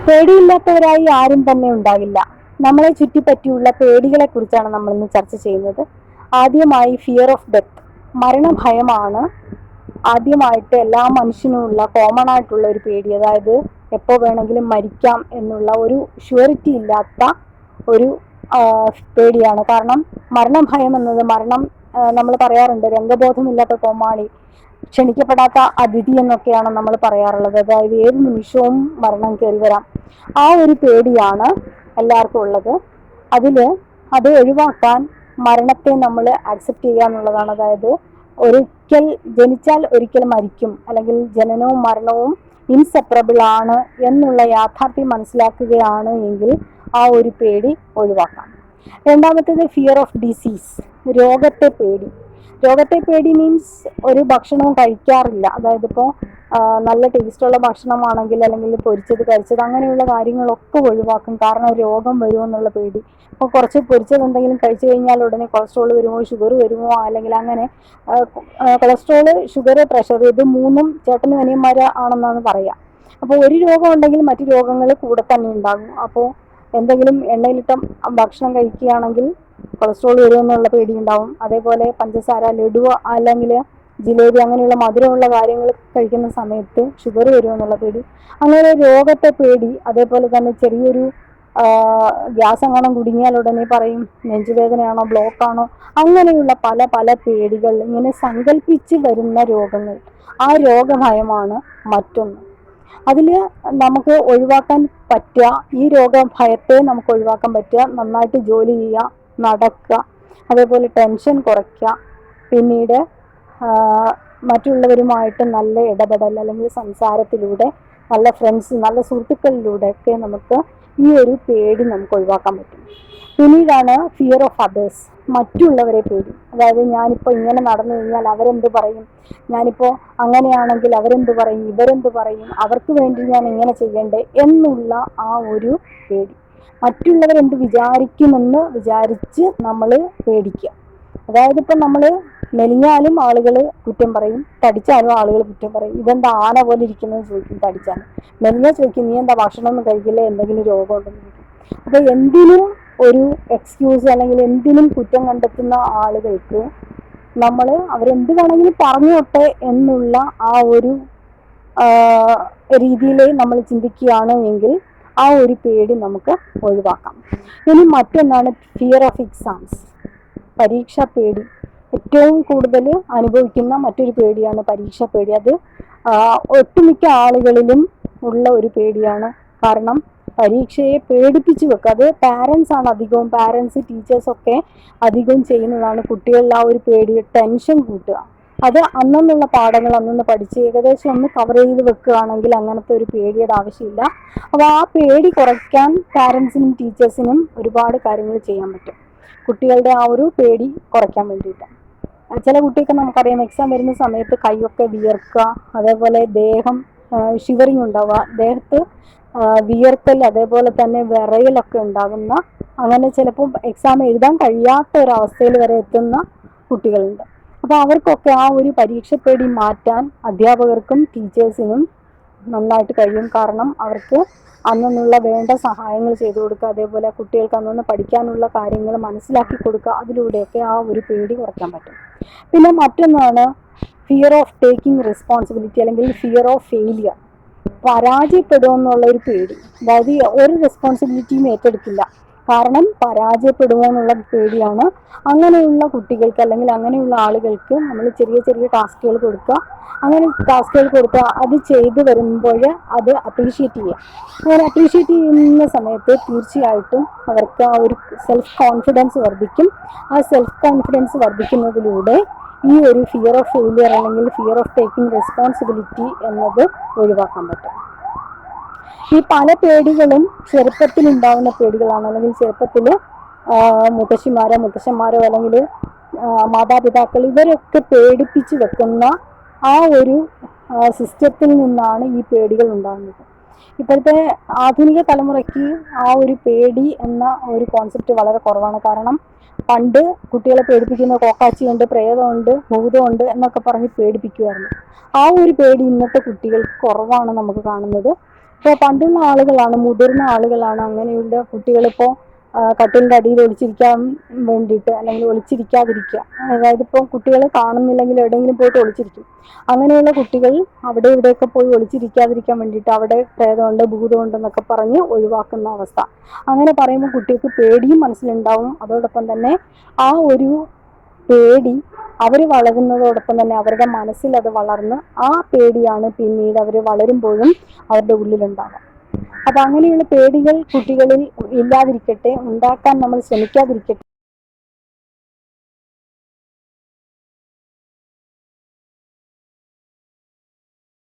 പേടിയില്ലാത്തവരായി ആരും തന്നെ ഉണ്ടാകില്ല. നമ്മളെ ചുറ്റിപ്പറ്റിയുള്ള പേടികളെ കുറിച്ചാണ് നമ്മൾ ഇന്ന് ചർച്ച ചെയ്യുന്നത്. ആദ്യമായി ഫിയർ ഓഫ് ഡെത്ത്, മരണഭയമാണ് ആദ്യമായിട്ട് എല്ലാ മനുഷ്യനുമുള്ള കോമൺ ആയിട്ടുള്ള ഒരു പേടി. അതായത് എപ്പോൾ വേണമെങ്കിലും മരിക്കാം എന്നുള്ള ഒരു ഷ്യൂരിറ്റി ഇല്ലാത്ത ഒരു പേടിയാണ്. കാരണം മരണഭയം എന്നത് നമ്മൾ പറയാറുണ്ട്, രംഗബോധമില്ലാത്ത കോമാളി, ക്ഷണിക്കപ്പെടാത്ത അതിഥി എന്നൊക്കെയാണ് നമ്മൾ പറയാറുള്ളത്. അതായത് ഏത് നിമിഷവും മരണം കയറി വരാം. ആ ഒരു പേടിയാണ് എല്ലാവർക്കും ഉള്ളത്. അത് ഒഴിവാക്കാൻ മരണത്തെ നമ്മൾ ആക്സെപ്റ്റ് ചെയ്യുക എന്നുള്ളതാണ്. അതായത് ജനിച്ചാൽ ഒരിക്കൽ മരിക്കും, അല്ലെങ്കിൽ ജനനവും മരണവും ഇൻസെപ്പറബിൾ ആണ് എന്നുള്ള യാഥാർത്ഥ്യം മനസ്സിലാക്കുകയാണ് എങ്കിൽ ആ ഒരു പേടി ഒഴിവാക്കാം. രണ്ടാമത്തേത് ഫിയർ ഓഫ് ഡിസീസ്, രോഗത്തെ പേടി മീൻസ് ഒരു ഭക്ഷണവും കഴിക്കാറില്ല. അതായത് ഇപ്പോൾ നല്ല ടേസ്റ്റുള്ള ഭക്ഷണമാണെങ്കിൽ, അല്ലെങ്കിൽ പൊരിച്ചത് കരിച്ചത് അങ്ങനെയുള്ള കാര്യങ്ങളൊക്കെ ഒഴിവാക്കും. കാരണം രോഗം വരുമോ എന്നുള്ള പേടി. അപ്പോൾ കുറച്ച് പൊരിച്ചത് എന്തെങ്കിലും കഴിച്ചു കഴിഞ്ഞാൽ ഉടനെ കൊളസ്ട്രോൾ വരുമോ, ഷുഗർ വരുമോ, അല്ലെങ്കിൽ അങ്ങനെ കൊളസ്ട്രോള്, ഷുഗർ, പ്രഷർ, ഇത് മൂന്നും ചേട്ടനും അനിയന്മാർ ആണെന്നാണ് പറയുക. അപ്പോൾ ഒരു രോഗം ഉണ്ടെങ്കിൽ മറ്റു രോഗങ്ങൾ കൂടെ തന്നെ ഉണ്ടാകും. അപ്പോൾ എന്തെങ്കിലും എണ്ണയിലിട്ട ഭക്ഷണം കഴിക്കുകയാണെങ്കിൽ കൊളസ്ട്രോൾ വരുമെന്നുള്ള പേടി ഉണ്ടാവും. അതേപോലെ പഞ്ചസാര, ലഡു അല്ലെങ്കിൽ ജിലേബി അങ്ങനെയുള്ള മധുരമുള്ള കാര്യങ്ങൾ കഴിക്കുന്ന സമയത്ത് ഷുഗർ വരുമെന്നുള്ള പേടി. അങ്ങനെ രോഗത്തെ പേടി. അതേപോലെ തന്നെ ചെറിയൊരു ഗ്യാസ് എങ്ങാനും കുടുങ്ങിയാൽ ഉടനെ പറയും നെഞ്ചുവേദനയാണോ, ബ്ലോക്കാണോ, അങ്ങനെയുള്ള പല പല പേടികൾ, ഇങ്ങനെ സങ്കല്പിച്ച് വരുന്ന രോഗങ്ങൾ. ആ രോഗഭയമാണ് മറ്റൊന്ന്. അതിൽ നമുക്ക് ഒഴിവാക്കാൻ പറ്റുക, ഈ രോഗഭയത്തെ നമുക്ക് ഒഴിവാക്കാൻ പറ്റുക നന്നായിട്ട് ജോലി ചെയ്യുക, നടക്കുക, അതേപോലെ ടെൻഷൻ കുറയ്ക്കുക, പിന്നീട് മറ്റുള്ളവരുമായിട്ട് നല്ല ഇടപെടൽ അല്ലെങ്കിൽ സംസാരത്തിലൂടെ, നല്ല ഫ്രണ്ട്സ്, നല്ല സുഹൃത്തുക്കളിലൂടെ ഒക്കെ നമുക്ക് ഈ ഒരു പേടി നമുക്ക് ഒഴിവാക്കാൻ പറ്റും. പിന്നീടാണ് ഫിയർ ഓഫ് അതേഴ്സ്, മറ്റുള്ളവരെ പേടി. അതായത് ഞാനിപ്പോൾ ഇങ്ങനെ നടന്നു കഴിഞ്ഞാൽ അവരെന്ത് പറയും, ഞാനിപ്പോൾ അങ്ങനെയാണെങ്കിൽ അവരെന്ത് പറയും, ഇവരെന്ത് പറയും, അവർക്ക് വേണ്ടി ഞാൻ ഇങ്ങനെ ചെയ്യണ്ടേ എന്നുള്ള ആ ഒരു പേടി. മറ്റുള്ളവരെന്ത് വിചാരിക്കുമെന്ന് വിചാരിച്ച് നമ്മൾ പേടിക്കുക. അതായത് ഇപ്പം നമ്മൾ മെലിഞ്ഞാലും ആളുകൾ കുറ്റം പറയും, തടിച്ചാലും ആളുകൾ കുറ്റം പറയും. ഇതെന്താ ആന പോലെ ഇരിക്കുന്നത് ചോദിക്കും തടിച്ചാലും. മെലിഞ്ഞ ചോദിക്കും നീ എന്താ ഭക്ഷണമൊന്നും കഴിക്കില്ലേ, എന്തെങ്കിലും രോഗമുണ്ടെന്ന് ചോദിക്കും. അപ്പോൾ എന്തിനും ഒരു എക്സ്ക്യൂസ് അല്ലെങ്കിൽ എന്തിനും കുറ്റം കണ്ടെത്തുന്ന ആളുകൾക്ക് നമ്മൾ അവരെന്ത് വേണമെങ്കിലും പറഞ്ഞോട്ടെ എന്നുള്ള ആ ഒരു രീതിയിൽ നമ്മൾ ചിന്തിക്കുകയാണ് എങ്കിൽ ആ ഒരു പേടി നമുക്ക് ഒഴിവാക്കാം. ഇനി മറ്റൊന്നാണ് ഫിയർ ഓഫ് എക്സാംസ്, പരീക്ഷാ പേടി. ഏറ്റവും കൂടുതൽ അനുഭവിക്കുന്ന മറ്റൊരു പേടിയാണ് പരീക്ഷാ പേടി. അത് ഒട്ടുമിക്ക ആളുകളിലും ഉള്ള ഒരു പേടിയാണ്. കാരണം പരീക്ഷയെ പേടിപ്പിച്ച് വെക്കുക. അത് പാരൻസ് ടീച്ചേഴ്സൊക്കെ അധികവും ചെയ്യുന്നതാണ്. കുട്ടികളിൽ ആ ഒരു പേടി, ടെൻഷൻ കൂട്ടുക. അത് അന്നുള്ള പാഠങ്ങൾ അന്നൊന്ന് പഠിച്ച് ഏകദേശം ഒന്ന് കവർ ചെയ്ത് വെക്കുകയാണെങ്കിൽ അങ്ങനത്തെ ഒരു പേടിയുടെ ആവശ്യമില്ല. അപ്പോൾ ആ പേടി കുറയ്ക്കാൻ പാരൻസിനും ടീച്ചേഴ്സിനും ഒരുപാട് കാര്യങ്ങൾ ചെയ്യാൻ പറ്റും, കുട്ടികളുടെ ആ ഒരു പേടി കുറയ്ക്കാൻ വേണ്ടിയിട്ട്. ചില കുട്ടിയൊക്കെ നമുക്കറിയാം എക്സാം വരുന്ന സമയത്ത് കൈയൊക്കെ വിയർക്കുക, അതേപോലെ ദേഹം ഷിവറിങ് ഉണ്ടാവുക, ദേഹത്ത് വിയർക്കൽ, അതേപോലെ തന്നെ വിറയലൊക്കെ ഉണ്ടാകുന്ന, അങ്ങനെ ചിലപ്പോൾ എക്സാം എഴുതാൻ കഴിയാത്ത ഒരവസ്ഥയിൽ വരെ എത്തുന്ന കുട്ടികളുണ്ട്. അപ്പോൾ അവർക്കൊക്കെ ആ ഒരു പരീക്ഷ പേടി മാറ്റാൻ അധ്യാപകർക്കും ടീച്ചേഴ്സിനും നന്നായിട്ട് കഴിയും. കാരണം അവർക്ക് അന്നുള്ള വേണ്ട സഹായങ്ങൾ ചെയ്തു കൊടുക്കുക, അതേപോലെ കുട്ടികൾക്ക് അന്നൊന്ന് പഠിക്കാനുള്ള കാര്യങ്ങൾ മനസ്സിലാക്കി കൊടുക്കുക. അതിലൂടെയൊക്കെ ആ ഒരു പേടി കുറയ്ക്കാൻ പറ്റും. പിന്നെ മറ്റൊന്നാണ് ഫിയർ ഓഫ് ടേക്കിംഗ് റെസ്പോൺസിബിലിറ്റി, അല്ലെങ്കിൽ ഫിയർ ഓഫ് ഫെയിലിയർ, പരാജയപ്പെടുമെന്നുള്ള ഒരു പേടി. അതായത് ഒരു റെസ്പോൺസിബിലിറ്റിയും ഏറ്റെടുക്കില്ല, കാരണം പരാജയപ്പെടുമോ എന്നുള്ള പേടിയാണ്. അങ്ങനെയുള്ള കുട്ടികൾക്ക് അല്ലെങ്കിൽ അങ്ങനെയുള്ള ആളുകൾക്ക് നമ്മൾ ചെറിയ ചെറിയ ടാസ്കുകൾ കൊടുക്കുക. അങ്ങനെ ടാസ്കുകൾ കൊടുക്കുക, അത് ചെയ്തു വരുമ്പോൾ അത് അപ്രീഷിയേറ്റ് ചെയ്യുക. അങ്ങനെ അപ്രീഷിയേറ്റ് ചെയ്യുന്ന സമയത്ത് തീർച്ചയായിട്ടും അവർക്ക് ആ ഒരു സെൽഫ് കോൺഫിഡൻസ് വർദ്ധിക്കും. ആ സെൽഫ് കോൺഫിഡൻസ് വർദ്ധിക്കുന്നതിലൂടെ ഈ ഒരു ഫിയർ ഓഫ് ഫെയിലിയർ അല്ലെങ്കിൽ ഫിയർ ഓഫ് ടേക്കിംഗ് റെസ്പോൺസിബിലിറ്റി എന്നത് ഒഴിവാക്കാൻ പറ്റും. ഈ പല പേടികളും ചെറുപ്പത്തിൽ ഉണ്ടാകുന്ന പേടികളാണ്. അല്ലെങ്കിൽ ചെറുപ്പത്തിൽ മുത്തശ്ശന്മാരോ അല്ലെങ്കിൽ മാതാപിതാക്കൾ ഇവരൊക്കെ പേടിപ്പിച്ച് വെക്കുന്ന ആ ഒരു സിസ്റ്റത്തിൽ നിന്നാണ് ഈ പേടികൾ ഉണ്ടാകുന്നത്. ഇപ്പോഴത്തെ ആധുനിക തലമുറയ്ക്ക് ആ ഒരു പേടി എന്ന ഒരു കോൺസെപ്റ്റ് വളരെ കുറവാണ്. കാരണം പണ്ട് കുട്ടികളെ പേടിപ്പിക്കുന്ന കോക്കാച്ചിയുണ്ട്, പ്രേതമുണ്ട്, ഭൂതമുണ്ട് എന്നൊക്കെ പറഞ്ഞ് പേടിപ്പിക്കുമായിരുന്നു. ആ ഒരു പേടി ഇന്നത്തെ കുട്ടികൾക്ക് കുറവാണ് നമുക്ക് കാണുന്നത്. ഇപ്പോൾ പണ്ടുള്ള ആളുകളാണ്, മുതിർന്ന ആളുകളാണ് അങ്ങനെയുള്ള കുട്ടികളിപ്പോൾ കട്ടിലിൻ്റെ അടിയിൽ ഒളിച്ചിരിക്കാൻ വേണ്ടിയിട്ട്, അല്ലെങ്കിൽ ഒളിച്ചിരിക്കാതിരിക്കുക, അതായത് ഇപ്പോൾ കുട്ടികൾ കാണുന്നില്ലെങ്കിൽ എവിടെയെങ്കിലും പോയിട്ട് ഒളിച്ചിരിക്കും. അങ്ങനെയുള്ള കുട്ടികൾ അവിടെ ഇവിടെയൊക്കെ പോയി ഒളിച്ചിരിക്കാതിരിക്കാൻ വേണ്ടിയിട്ട് അവിടെ പ്രേതമുണ്ട്, ഭൂതമുണ്ടെന്നൊക്കെ പറഞ്ഞ് ഒഴിവാക്കുന്ന അവസ്ഥ. അങ്ങനെ പറയുമ്പോൾ കുട്ടികൾക്ക് പേടിയും മനസ്സിലുണ്ടാവും. അതോടൊപ്പം തന്നെ ആ ഒരു പേടി അവർ വളരുന്നതോടൊപ്പം തന്നെ അവരുടെ മനസ്സിൽ അത് വളർന്ന് ആ പേടിയാണ് പിന്നീട് അവർ വളരുമ്പോഴും അവരുടെ ഉള്ളിലുണ്ടാവുക. അപ്പൊ അങ്ങനെയുള്ള പേടികൾ കുട്ടികളിൽ ഇല്ലാതിരിക്കട്ടെ, ഉണ്ടാക്കാൻ നമ്മൾ ശ്രമിക്കാതിരിക്കട്ടെ.